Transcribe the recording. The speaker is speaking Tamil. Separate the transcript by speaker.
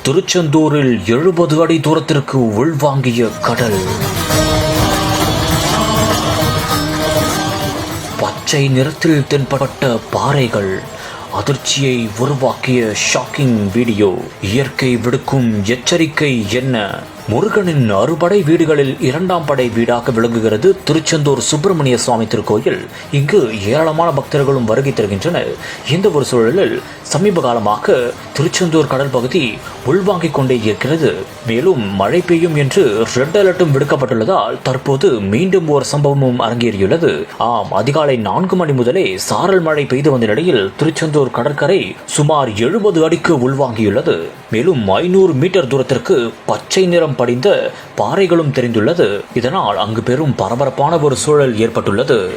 Speaker 1: திருச்செந்தூரில் 70 அடி தூரத்திற்கு உள்வாங்கிய கடல். பச்சை நிறத்தில் தென்பட்ட பாறைகள் அதிர்ச்சியை உருவாக்கிய ஷாக்கிங் வீடியோ. இயற்கை விடுக்கும் எச்சரிக்கை என்ன? முருகனின் அறுபடை வீடுகளில் 2ஆம் படை வீடாக விளங்குகிறது திருச்செந்தூர் சுப்பிரமணிய சுவாமி திருக்கோயில். இங்கு ஏராளமான பக்தர்களும் வருகை தருகின்றனர். இந்த ஒரு சூழலில் சமீப காலமாக திருச்செந்தூர் கடல் பகுதி உள்வாங்கிக் கொண்டே இருக்கிறது. மேலும் மழை பெய்யும் என்று ரெட் அலர்ட்டும் விடுக்கப்பட்டுள்ளதால் தற்போது மீண்டும் ஒரு சம்பவமும் அரங்கேறியுள்ளது. ஆம், அதிகாலை 4 மணி முதலே சாரல் மழை பெய்து வந்த நிலையில் திருச்செந்தூர் கடற்கரை சுமார் 70 அடிக்கு உள்வாங்கியுள்ளது. மேலும் 500 மீட்டர் தூரத்திற்கு பச்சை நிறம் படிந்த பாறைகளும் தெரிந்துள்ளது. இதனால் அங்கு பெரும் பரபரப்பான ஒரு சூழல் ஏற்பட்டுள்ளது.